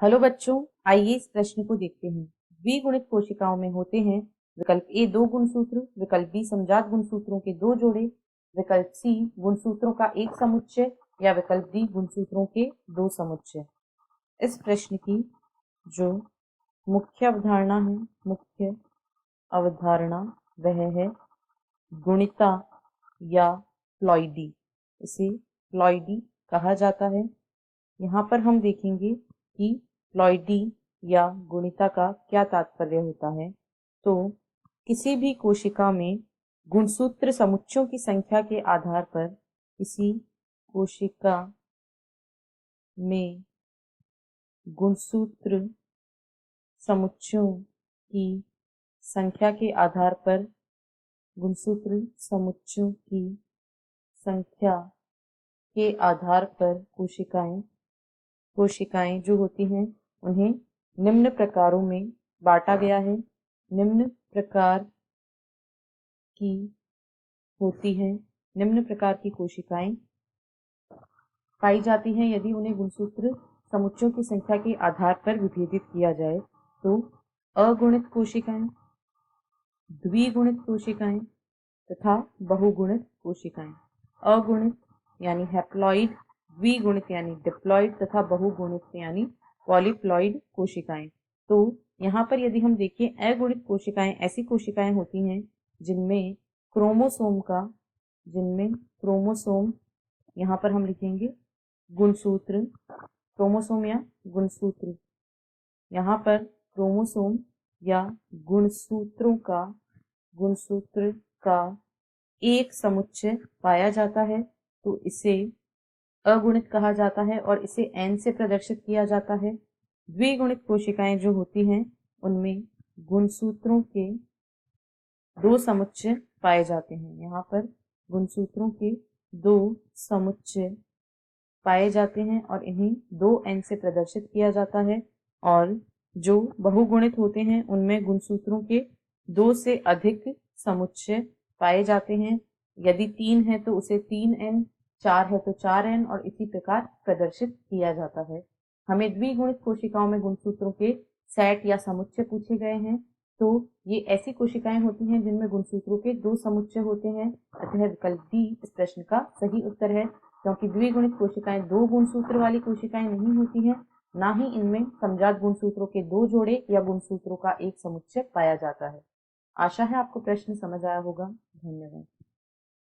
Hello बच्चों, आइए इस प्रश्न को देखते हैं। द्विगुणित कोशिकाओं में होते हैं विकल्प ए 2 गुणसूत्र, विकल्प बी समजात गुणसूत्रों के 2 जोड़े, विकल्प सी गुणसूत्रों का एक समुच्चय या विकल्प डी गुणसूत्रों के 2 समुच्चय। इस प्रश्न की जो मुख्य अवधारणा वह है गुणिता या प्लॉइडी। इसे प्लॉइडी कहा जाता है। यहाँ पर हम देखेंगे कि प्लॉइडी या गुणिता का क्या तात्पर्य होता है। तो किसी भी कोशिका में गुणसूत्र समुच्चयों की संख्या के आधार पर किसी कोशिका में गुणसूत्र समुच्चयों की संख्या के आधार पर गुणसूत्र समुच्चयों की संख्या के आधार पर कोशिकाएं जो होती हैं उन्हें निम्न प्रकारों में बांटा गया है। निम्न प्रकार की कोशिकाएं पाई जाती हैं यदि उन्हें गुणसूत्र समुच्चयों की संख्या के आधार पर विभेदित किया जाए। तो अगुणित कोशिकाएं, द्विगुणित कोशिकाएं तथा बहुगुणित कोशिकाएं। अगुणित यानी हैप्लॉइड, द्विगुणित यानी डिप्लॉइड तथा बहुगुणित यानी पॉलीप्लॉइड कोशिकाएं। तो यहाँ पर यदि हम देखें, अगुणित कोशिकाएं ऐसी कोशिकाएं होती हैं जिनमें क्रोमोसोम यहाँ पर हम लिखेंगे गुणसूत्र, क्रोमोसोम या गुणसूत्र। यहाँ पर क्रोमोसोम या गुणसूत्र का एक समुच्चय पाया जाता है, तो इसे अगुणित कहा जाता है और इसे n से प्रदर्शित किया जाता है। द्विगुणित कोशिकाएं जो होती हैं उनमें गुणसूत्रों के 2 समुच्चय पाए जाते हैं। यहाँ पर गुणसूत्रों के 2 समुच्चय पाए जाते हैं और इन्हें 2n से प्रदर्शित किया जाता है। और जो बहुगुणित होते हैं उनमें गुणसूत्रों के 2 से अधिक समुच्चय पाए जाते हैं। यदि 3 है तो उसे 3n, 4 है तो 4n और इसी प्रकार प्रदर्शित किया जाता है। हमें द्विगुणित कोशिकाओं में गुणसूत्रों के सेट या समुच्चय पूछे गए हैं। तो ये ऐसी कोशिकाएं होती हैं जिनमें गुणसूत्रों के 2 समुच्चय होते हैं। अतः विकल्प डी इस प्रश्न का सही उत्तर है, क्योंकि द्विगुणित कोशिकाएं 2 गुणसूत्र वाली कोशिकाएं नहीं होती हैं, ना ही इनमें समजात गुणसूत्रों के 2 जोड़े या गुणसूत्रों का एक समुच्चय पाया जाता है। आशा है आपको प्रश्न समझ आया होगा। धन्यवाद।